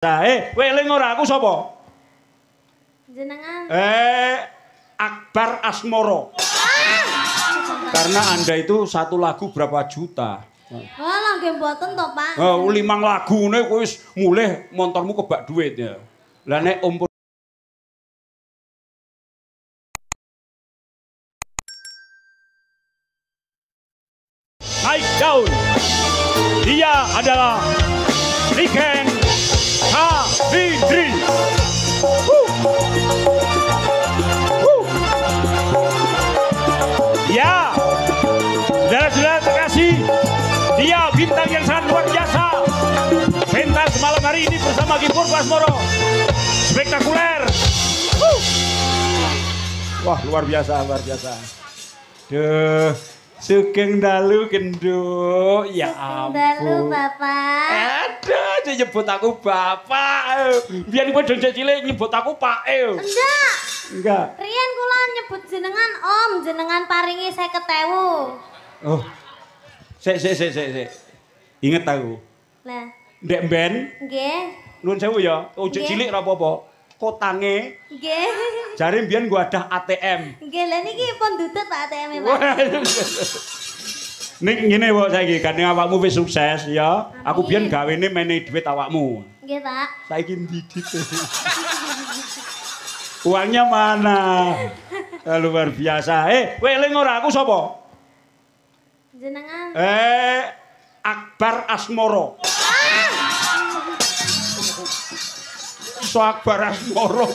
Kowe eling ora aku sapa? Jenengan. Akbar Asmoro. Karena Anda itu satu lagu berapa juta? Walah nggih mboten to, Pak. 5 lagune kowe wis mulih montormu kebak duit ya. Lah nek naik daun. Dia adalah Niken Habibri. Ya, saudara-saudara terkasih, dia bintang yang sangat luar biasa. Pentas malam hari ini bersama Gibur Basmoro. Spektakuler. Wah, luar biasa, luar biasa. Duh. Sugeng dalu genduk, ya ampun. Dalu Bapak. Aduh, dia nyebut aku Bapak. Biar ibu dong cilik nyebut aku Pak. Enggak. Enggak. Rian kula nyebut jenengan Om, jenengan paringi 50.000. Oh. Sik. Ingat aku. Lah. Ndek ben. Nggih. Nuwun sewu ya, ojek cilik ora apa-apa. Kotange. Nggih. Jare mbiyen gua ada ATM. Nggih, lha niki pun dudut Pak ATM-e, Pak. Ning ngene kok saiki gandeng awakmu wis sukses ya. Aku biyen gawene menehi dhuwit awakmu. Nggih, Pak. Saiki ndidit. Uangnya mana? Luar biasa. Kowe eling ora aku sapa? Jenengan. Akbar Asmoro. So Akbar Asmoro.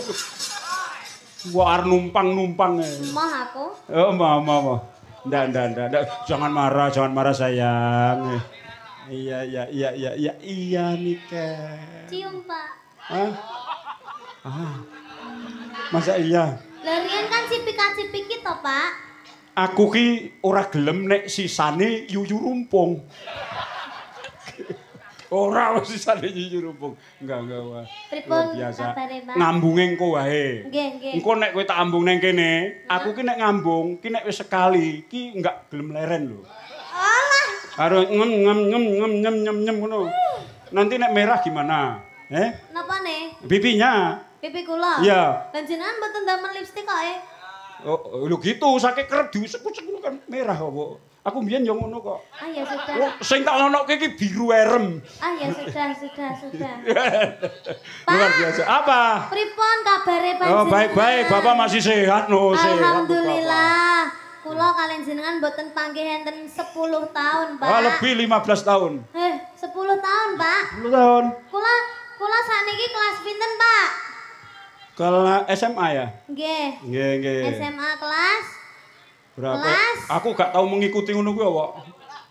Gua arep numpang-numpang. Moh aku. Oh, mama. Ndak. Jangan marah sayang. Iya Niken. Cium, Pak. Masa iya? Lah Rian kan cipika-cipiki to, Pak. Aku ki ora gelem nek sisane yuyu rumpung. Ora sisane yuyu rumpung. Enggak wah. Pripun biasa. kabare, Pak? Ngambunge engko wae. Nggih. Engko nek kowe tak ambung nang kene, aku ki nek ngambung, ki nek wis sekali, ki enggak gelem leren lho. Alah. Harus ngem ngono. Nanti nek merah gimana? Napa nih? Pipinya. Pipi kula? Iya. Dan jenengan mboten damel lipstik kok Oh, lho gitu, saking kerep diusek-usek kan merah kok. Aku mbiyen yo ngono kok. Ah ya sudah. Oh, sing tak lonokke iki biru erem. Ah ya sudah. Luar biasa. Apa? Pripun kabare panjenengan? Oh, baik-baik, Bapak masih sehat no, sehat. Alhamdulillah. Kula kalian jenengan mboten panggih enten 10 tahun, Pak. Oh, lebih 15 tahun. 10 tahun, Pak. 10 tahun. Kula sakniki kelas pinten, Pak? Kelas SMA ya? Nggih. Nggih. SMA kelas berapa? Kelas? Aku gak tahu mengikuti ngono kuwi kok.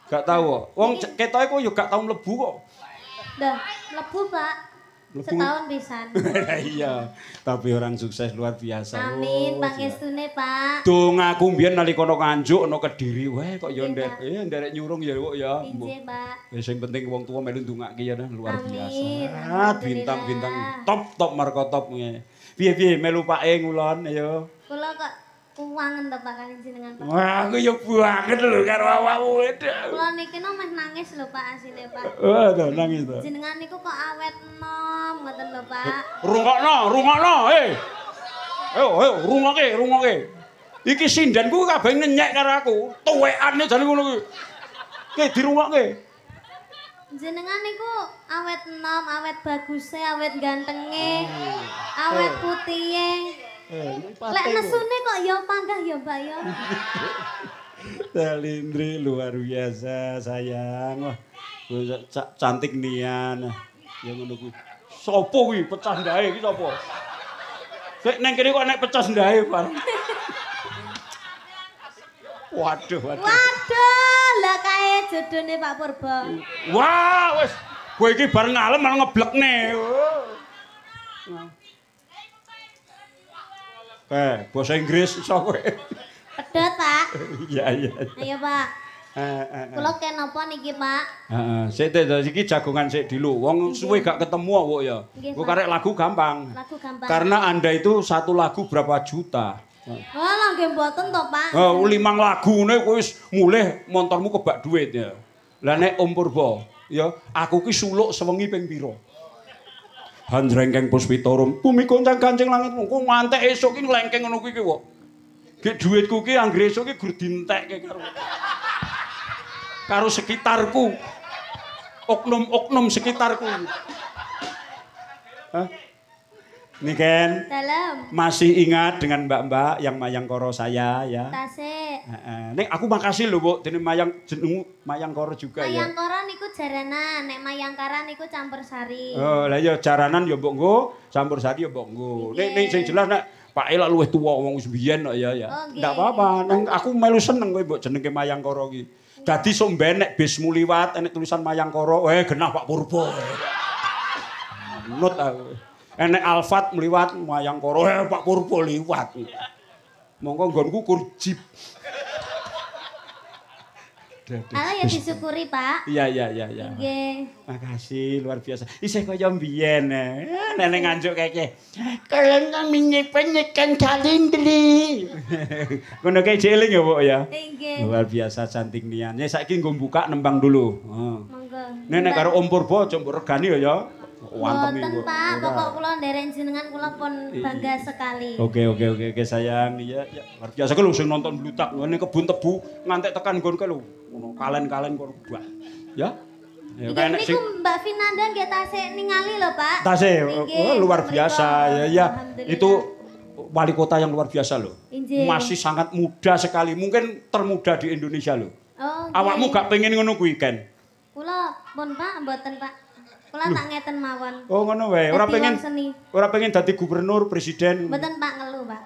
Gak tahu kok. Wong ketoke kok yo gak tahu mlebu kok. Dah, mlebu, Pak. Setahun pisan. Iya, tapi orang sukses luar biasa. Amin, pangestune, Pak. Dong aku mbiyen nalika ana kanjuk ana Kediri, wae kok yo nderek nyurung ya kok ya. Injih, Pak. Ya sing penting wong tuwa melu ndongake ya luar biasa. Alhamdulillah. Bintang-bintang top marko top nge. Piye melu pake ngulon ayo. Kula kok kuwangen to Pak kali jenengan, Pak. Wah, aku yo banget lho karo awakmu. Kula niki meh nangis lho Pak asine, Pak. Oh, to nangis to. Jenengan niku kok awet enom ngoten lho, Pak. Rungokno. Ayo, rungokke. Iki sindanku kabeh nyenyek karo aku. Tuwekane jane ngono kuwi. Ki dirungokke. Jenengan niku awet enom, awet baguse, awet gantenge, awet putihe. Lek nesune kok ya panggah ya, Mbak ya. Talindri luar biasa sayang. Wah, cantik nian. Ya ngono kuwi. Sopo kuwi pecah ndahe iki sapa? Sik ning kene kok nek pecah ndahe bar. Waduh. Lah kae jodone Pak Purba. Wah, wis kowe iki bar ngalem malah ngeblekne. Bahasa Inggris iso kowe. Pedhot, Pak. Iya. Ayo, Pak. Kula ken napa niki, Pak? Heeh, sik to iki jagongan sik dulu. Wong suwe gak ketemu kok ya. Kok karek lagu gampang. Lagu gampang. Karena Anda itu satu lagu berapa juta? Walah nggih mboten to, Pak. 5 lagune kowe wis mulih montormu kebak duit ya. Lah nek Om Purba, ya aku ki suluk sewengi ping pira? Handrengkeng puspitorum. Bumi goncang kancing langit kok ngantek esuk ki nglengkeng ngono kuwi kok. Gek dhuwitku ki anggere esuk ki gur dientekke karo sekitarku. Oknum-oknum sekitarku. Hah? Niken. Dalam. Masih ingat dengan mbak-mbak yang Mayangkara saya ya? Tasik. Nek aku makasih lho, Bu. Dene jenengmu Mayangkara juga ya. Mayangkara niku jaranan, nek Mayangkara niku campur sari. Oh, lah ya jaranan ya mbok nggo, campur sari ya mbok nggo. Nek sing jelas nek Pak Elak luwih tuwa wong wis biyen kok ya. Ndak apa-apa, nang aku melu seneng kowe mbok jenenge Mayangkara ki. Dadi sok mben nek bismu liwat enek tulisan Mayangkara, genah Pak Purba. Nut aku. Enek Alfat mliwat Mayangkara, Pak Purba liwat. Monggo nggonku kurjib. Ala ya disyukuri, Pak. Iya. Nggih. Makasih luar biasa. Isih kaya mbiyen. Nenek nganjuk keke. Kalian menyimpan kalindri. Ngono kae jeling ya, Bu ya. Nggih. Luar biasa cantik nian. Saiki nggo buka nembang dulu. Monggo. Nenek karo Om Purba aja mbok regani ya. Wantemi kok. Pak, pokok kula nderek jenengan kula pun bangga sekali. Oke sayang. Iya. Luar biasa lho sing nonton blutak ngene kebun tebu ngantek tekan nggonku lho. Ngono kalen-kalen kok bah. Ya. Ya kan niku Mbak Vinanda nggih tasik ningali lho, Pak. Tasik. Luar biasa. Ya. Itu wali kota yang luar biasa loh. Masih sangat muda sekali. Mungkin termuda di Indonesia loh. Oh. Awakmu gak pengen ngono kuwi, Ken? Kula pun, Pak, mboten, Pak. Kula tak ngeten mawon. Oh ngono wae. Ora pengen dadi gubernur, presiden. Mboten Pak ngelu, Pak.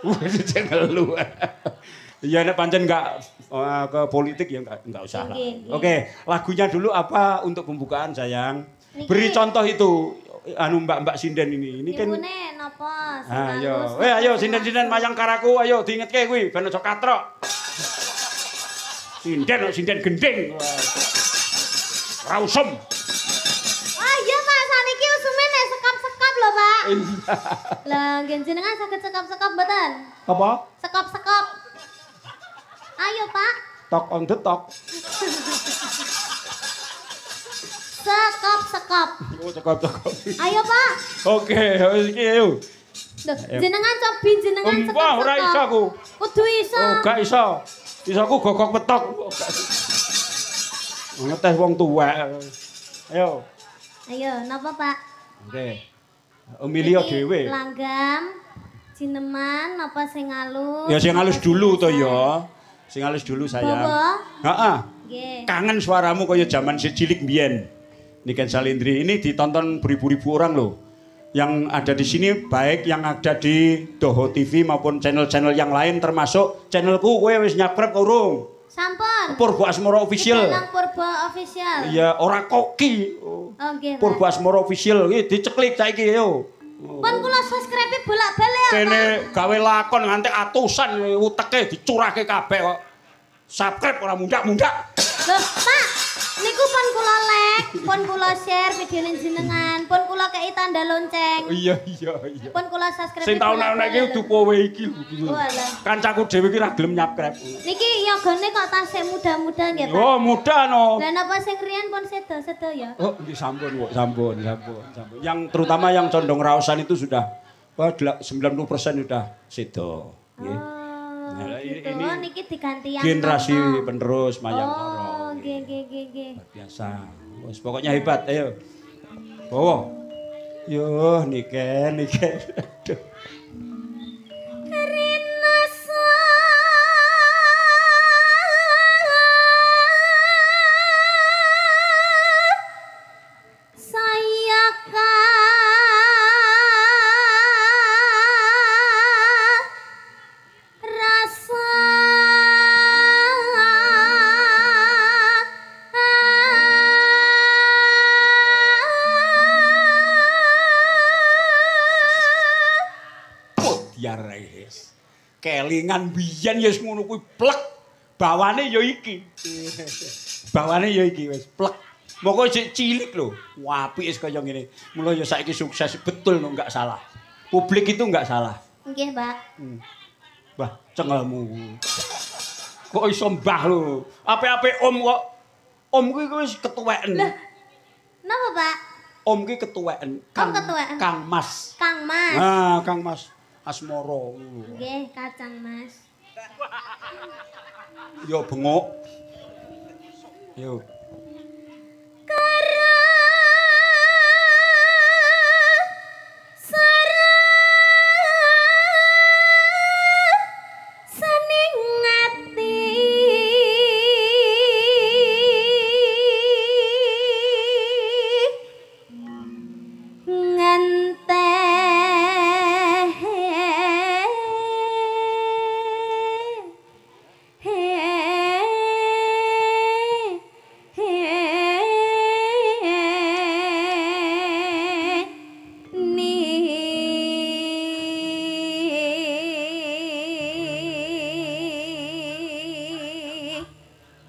Presiden ngelu. Ya nek pancen enggak ke politik ya enggak usah lah. Oke, lagunya dulu apa untuk pembukaan sayang? Beri contoh itu anu Mbak Sinden ini. Ini kan ibune napa? Ayo. Ayo Sinden Mayangkaraku, ayo diingetke kuwi ben aja katrok. Sinden gending. Ora usum. Pak. Lah nggih jenengan saged sekap-sekap mboten? Apa? Sekap-sekap. Ayo, Pak. Talk on the talk. Sekap-sekap. Oh, sekap-sekap. Ayo, Pak. Oke, iki ayo. Jenengan cobi jenengan sekap-sekap. Wah, ora iso aku. Kudu iso. Oh, gak iso. Isoku gogok petok. Ngetes wong tuwek. Ayo. Ayo, napa, Pak? Oke. Emilio dhewe. Langgam, cineman, apa sing halus? Ya sing halus dulu to ya. Sing halus dulu sayang. Heeh. Nggih. Kangen suaramu kaya zaman cilik mbiyen. Niken Salindri ini ditonton beribu-ribu orang loh. Yang ada di sini baik yang ada di Doho TV maupun channel-channel yang lain termasuk channelku kowe wis nyakrep urung? Sampun. Purba Asmara Official. Nang Purba Official. Iya, ora koki. Oh, nggih. Purba Asmara Official iki diceklik saiki yo. Pun kula subscribe bolak-balik ya. Kene gawe lakon nganti atusan uteke dicurahke kabeh kok. Subscribe ora mundak-mundak. Loh, Pak, niku pun kula like, pun kula share video jenengan, pun kula kei tanda lonceng. Iya. Pun kula subscribe. Sing tau nek iki dukowe iki lho. Kancaku dhewe iki ra gelem subscribe. Niki yogane kok tasih muda-muda nggih, Pak. Oh, muda no. Lah napa sing riyen pun sedo-sedo ya? Oh, nggih sampun, kok. Sampun. Yang terutama yang condong raosan itu sudah 90% sudah sedo, nggih. Nah, ini niki diganti yang generasi penerus Mayangkara. Oh, nggih. Biasa. Wes pokoknya hebat, ayo. Bawa. Yo, Niken. Aduh. Kelingan biyen ya wis ngono kuwi plek. Bawane ya iki. Wis plek. Moko sik cilik lho. Apik wis kaya ngene. Mula ya saiki sukses betul no enggak salah. Publik itu enggak salah. Nggih, Pak. Mbah, cengelmu. Kok iso mbah lho. Ape-ape om kok. Om kuwi wis ketuweken. Lah. Napa, Pak? Om ki ketuweken. Kang Mas. Kang Mas. Nah, Kang Mas Asmoro. Nggih, Kacang Mas. Yo bengok. Yo.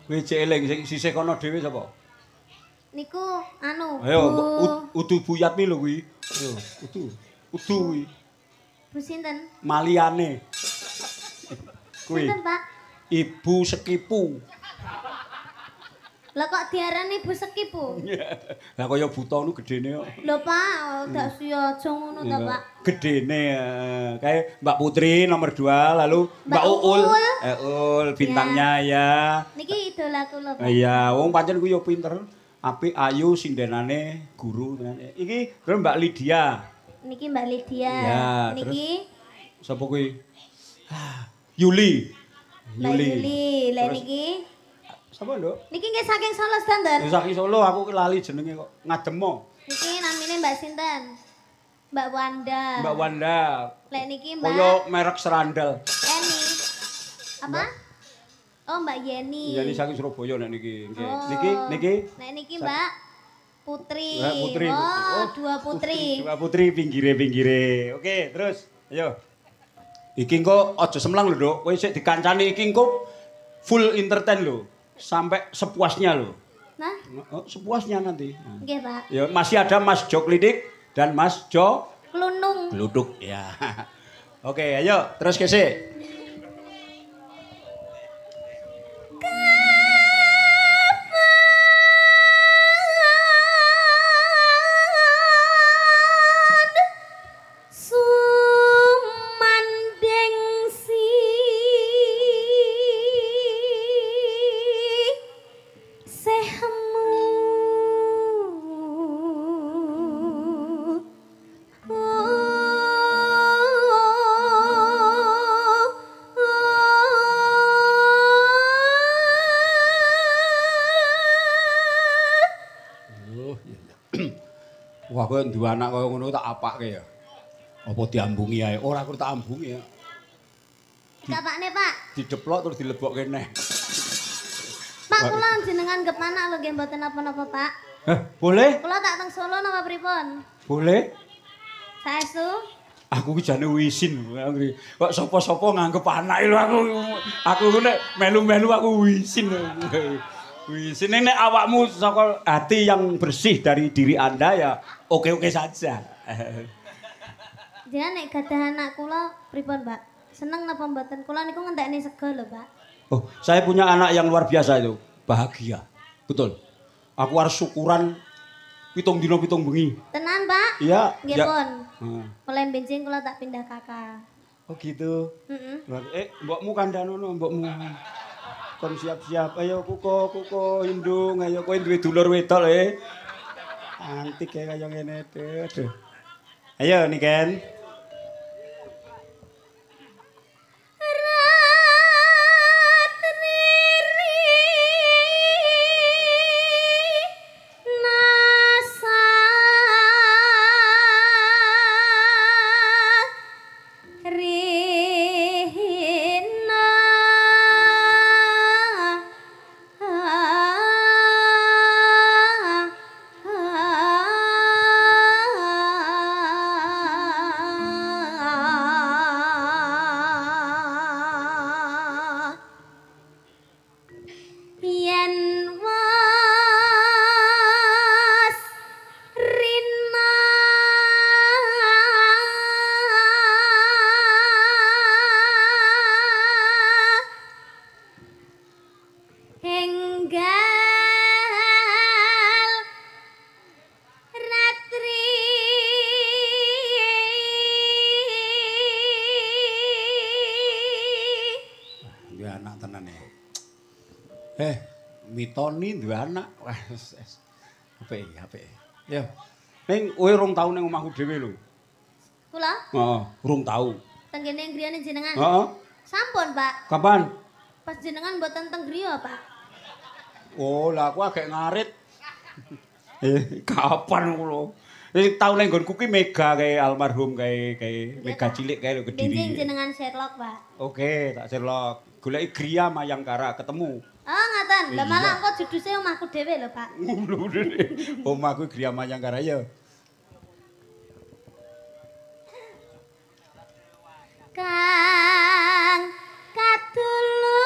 Kowe cek eling sing sisih kono dhewe sapa? Niku anu. Ayo udu buyatmi lho kuwi. Ayo, udu kuwi. Bu sinten? Maliane. Kuwi. Sinten, Pak? Ibu Sekipu. Lah kok diarani Ibu Sekipu? Lah kaya buta ngono gedene kok. Lho, Pak, dak suya aja ngono ta, Pak. Gedene kayak Mbak Putri nomor 2 lalu Mbak Uul. Uul bintangnya ya. Niki idolaku lho, Pak. Iya, wong pancen kuwi yo pinter. Apik ayu sindenane guru tenane. Iki Mbak Lydia. Niki Mbak Lydia. Ya, niki sapa kuwi? Yuli. Mbak Yuli. Lah niki sapa lho? Niki nggih saking Solo standar. Saking Solo aku lali jenenge kok. Ngademo. Niki namine Mbak sinten? Mbak Wanda. Mbak Wanda. Lek niki Mbak Koyo merek serandal. Eni. Apa? Oh, Mbak Yeni. Yeni saking Surabaya nek niki. Nggih. Oh. Niki. Nek niki Mbak Putri. Mbak Putri. Oh, dua putri. Dua putri pinggire-pinggire. Oke, terus. Ayo. Iki engko aja semlang lho, Dok. Kowe sik dikancani iki engko full entertain lho. Sampai sepuasnya loh. Nah? Sepuasnya nanti. Nggih, Pak. Ya, masih ada Mas Jo Klidik dan Mas Jo Klunung. Gluduk. Ya. Oke, ayo terus kese. Wah, kowe duwe anak kaya ngono tak apake ya. Apa diambungi ae? Ora aku tak ambungi ya. Dikapakne, Pak. Dideplok terus dilebokke neh. Pak, kula jenengan gep anak lho nggih mboten napa-napa, Pak. Hah, boleh? Kula tak teng Solo napa pripun? Boleh? Saestu? Aku ki jane wisin. Kok sapa-sapa nganggep anake lho aku. Aku nek melu-melu aku wisin. Wisin nek awakmu saka hati yang bersih dari diri Anda ya oke-oke saja. Jenengan nek gadah anak kula pripun, Pak? Seneng napa mboten? Kula niku ngentekne sego lho, Pak. Oh, saya punya anak yang luar biasa itu. Bahagia. Betul. Aku harus syukuran pitung dino pitung bengi. Tenan, Pak? Iya. Nggih Ya. pun. Mulai benjing kula tak pindah kakak. Oh gitu. Heeh. Mbokmu kandhanono, mbokmu. Kon siap-siap. Ayo kuko hindung, ayo kowe duwe dulur wedok le. Antik kaya ngene. Aduh. Ayo Niken. mitoni duwe anak. Wes. Apik. Ya. Ning kowe rong tau ning omahku dhewe lho. Kula? Heeh, rong tau. Tenggene griyane jenengan? Heeh. Sampun, Pak. Kapan? Pas jenengan mboten teng griya, Pak. Oh, lah aku agak ngarit. Kapan kula? Tau ning nggonku ki Mega kae almarhum kae Mega cilik kae lho Kediri. Benjing jenengan Sherlock, Pak. Oke, tak Sherlock. Goleki Gria Mayangkara ketemu. Oh, ngaten. Lah malah engko juduse omahku dhewe lho, Pak. Omahku Gria Mayangkara ya. Kang Kadulu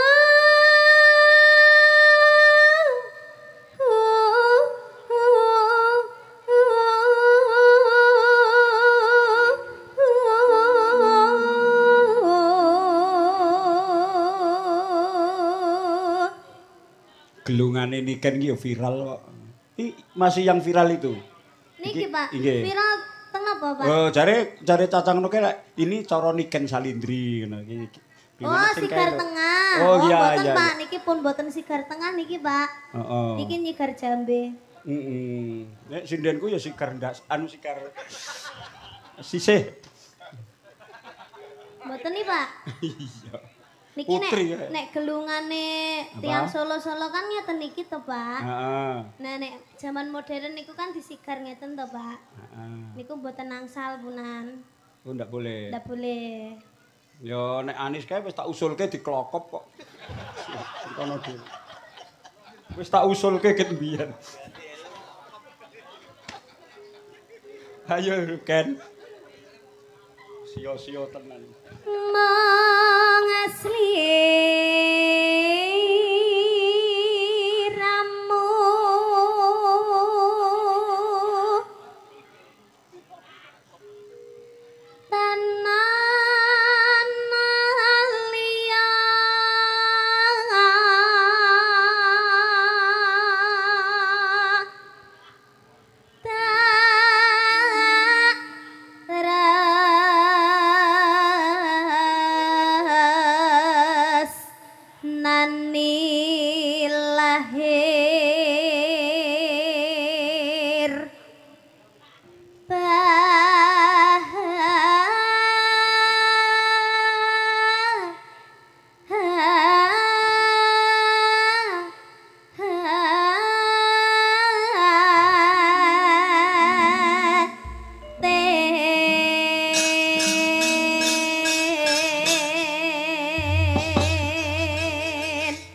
Gelungane Niken ki ya viral kok. Masih yang viral itu. Niki, Pak. Inggih. Viral teng napa, Pak? Oh, jare Cacang ngono kae ini cara Niken Salindri ngono iki. Oh, sigar tengah. Oh, iya, mboten, iya. Pak. Niki pun mboten sigar tengah niki, Pak. Heeh. Niki nyigar jambe. Heeh. Nek sindenku ya sigar ndak sigar sisih. Mboten nih, Pak. Iya. Niki Putri, nek gelungane tiang Solo-Solo kan ngeten niki to, Pak. Heeh. Nah, nek zaman modern niku kan disigar ngeten to, Pak. Heeh. Niku mboten nangsal punan. Oh, ndak boleh. Ndak boleh. Ya nek Anis kae wis tak usulke diklokop kok. Kono dhewe. Wis tak usulke ket mbiyen. Ayo Ken. Sio-sio tenan. Mong asli ramu tanan liya ras nani lahir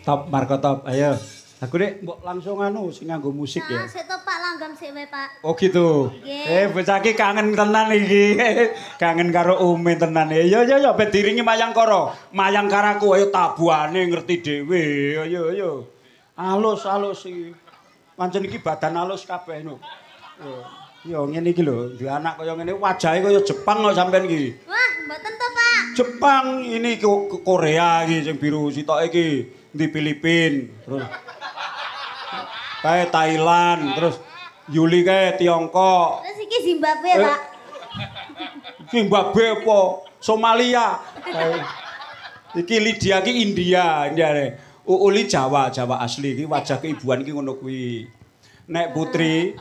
Top Marco Top. Ayo. Aku nek mbok langsung anu sing nganggo musik ya. Nah, sik to Pak langgam sik wae, Pak. Oh gitu. Nggih. Bocah iki kangen tenan iki. Kangen karo Umi tenan. Ya ben diringi Mayangkara. Mayangkaraku ayo tabuhane ngerti dhewe. Ayo. Alus iki. Pancen iki badan alus kabeh no. Yo ngene iki lho, duwe anak kaya ngene wajahe kaya Jepang kok sampean iki. Wah, mboten to, Pak. Jepang ini Korea iki sing biru sitoke iki di Filipin terus kae Thailand terus Yuli kae Tiongkok Terus iki Zimbabwe, Pak. Zimbabwe apa Somalia iki Lydia ki India ne Uli Jawa asli iki wajah keibuan iki ngono kuwi nek Putri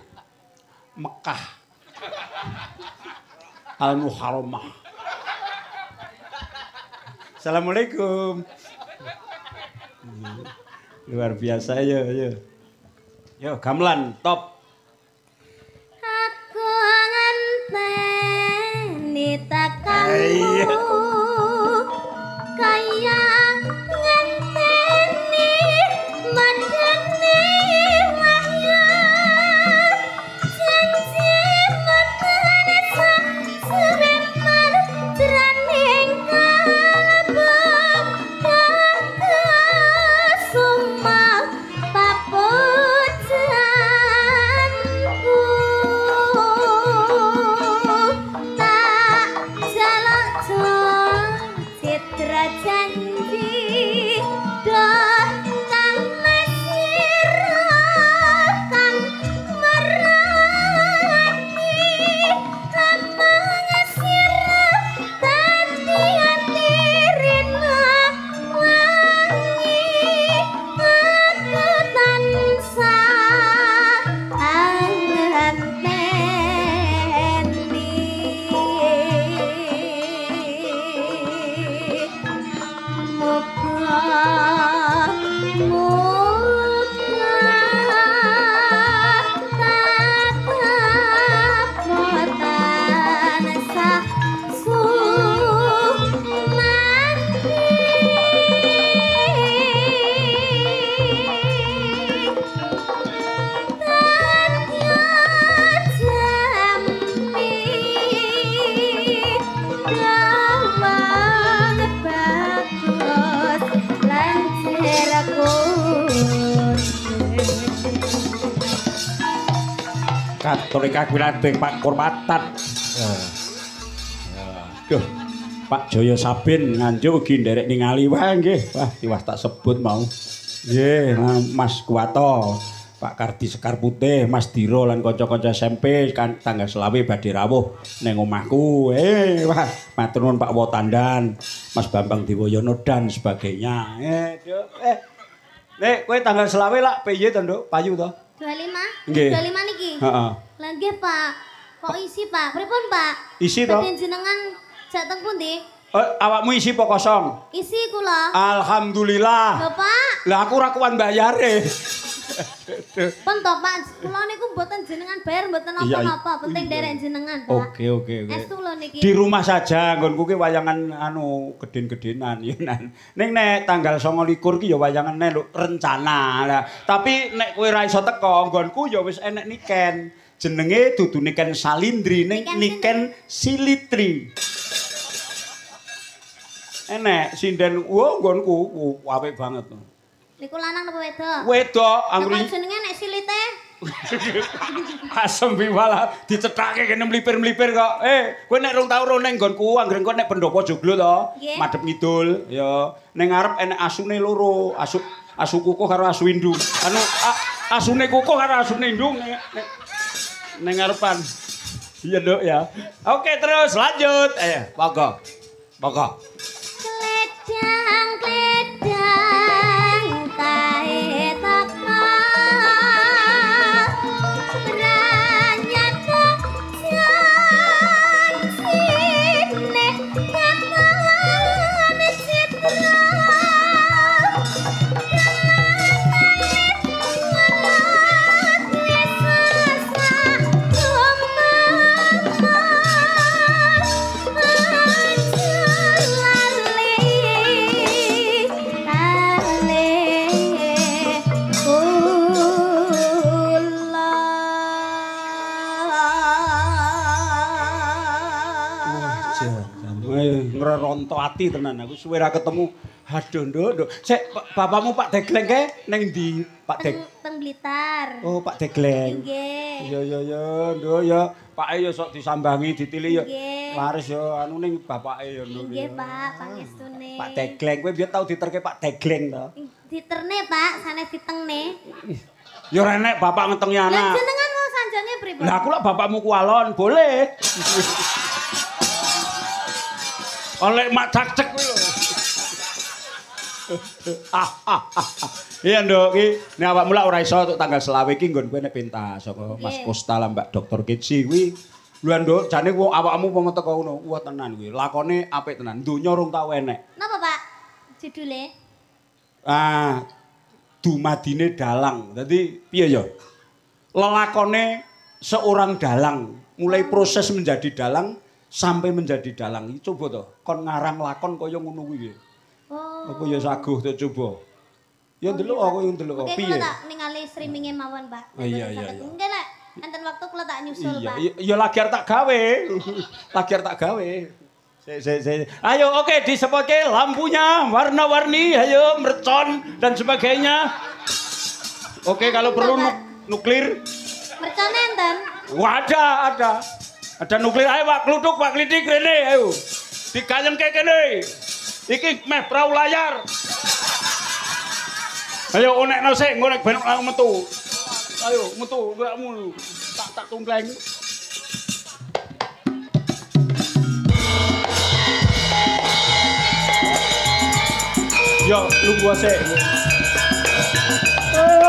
Mekah Al-Muharramah. Assalamualaikum. Luar biasa ya. Yo gamelan top. Aku ngenteni takanmu kaya ngenteni madene wahya janji madene suweman jroning kalbu sumah papujanku tak jaluk aturi kawilading Pak Kurmatan. Duh, Pak Jaya Sabin nganjuk ugi nderek ningali wae nggih. Wah, tiwas tak sebut mau. Nggih, Mas Kuwato, Pak Kardi Sekar Putih, Mas Diro lan kanca-kanca SMP kan tanggal selawe badhe rawuh ning omahku. Wah, matur nuwun Pak Wotandan, Mas Bambang Dewoyono dan sebagainya. Nek kowe tanggal selawe lak piye to, Nduk? Payu to? 25? Nggih. 25 niki? Heeh. Lah nggih, Pak. Kok isi, Pak? Pripun, Pak? Isi to? Badhe jenengan jak teng pundi? Awakmu isi apa kosong? Isi kula. Alhamdulillah. Lho, Pak. Lah aku ora kuwan bayare. Pun to, Pak. Kula niku mboten jenengan bayar mboten apa-apa, penting derek jenengan, Pak. Oke. Estu lho niki. Di rumah saja nggonku ki wayangan anu geden-gedenan ya nan. Ning nek tanggal 29 ki ya wayangan lho rencana. Lah, tapi nek kowe ora iso teko nggonku ya wis enek niken. Jenenge dudu niken Salindri ning niken Silitri. Enek sinden nggonku apik banget. Niku lanang napa wedok? Wedok anggere jenenge nek silite. Asem biwala dicethake kene mlipir-mlipir kok. Kowe nek rong tau ning nggonku anggere engko nek pendopo joglo to, madhep ngidul ya. Ning ngarep enek asune loro, asu kukuh karo asu indung. Anu asune kukuh karo asune indung ning ngarepan. Iya, Nduk ya. Oke, terus lanjut. Monggo. Monggo. Kledang tahe takma ranyat jansine kapan citra ngeronto ati tenan aku suwe ra ketemu. Aduh, Nduk. Sik bapakmu Pak Degleng ke ning ndi? Pak Teng Blitar. Oh, Pak Degleng. Nggih. Ya, Nduk ya. Pake ya sok disambangi ditili ya. Nggih. Laris ya anu ning bapake ya, Nduk. Nggih, Pak, pangestune. Pak Degleng, kowe biyen tau diterke Pak Degleng to? Diterne, Pak, sanes ditengne. Ya ora enek bapak ngetengi anak. Lah jenengan mau sanjange pripun? Lah aku lak bapakmu kualon, boleh. Oleh mak cak-cek kuwi lho. Iya, Nduk, iki nek awakmu lak ora iso untuk tanggal selawe iki nggon kowe nek pentas saka Mas Kosta lan Mbak Dr. Kitsi kuwi. Lho, Nduk, jane awakmu pomo teko ngono. Wah, tenan kuwi. Lakone apik tenan. Donya rung tau enek. Napa, Pak? Judule? Dumadine dalang. Dadi piye ya? Lelakone seorang dalang, mulai proses menjadi dalang sampai menjadi dalang. Iki coba to, kon ngarang lakon kaya ngono kuwi. Oh. Aku ya saguh to coba. Ya ndelok aku yang ndelok piye. Oke, kula tak ningali streaminge mawon, Pak. Iya. Nggih, Lek. Enten waktu kula tak nyusul, Pak. Iya lagi tak gawe. Lagi tak gawe. Ayo oke disepotke lampunya warna-warni, ayo mercon dan sebagainya. Oke, kalau perlu nuklir. Mercon enten? Ada. Ada nuklir. Ayo Pak Kluthuk, Pak Klitik rene ayo. Digayengke kene. Iki meh prau layar. Ayo onekno sik engko nek ben metu. Ayo metu awakmu. Tak tumpleng. Yo, lungguh sik. Oh.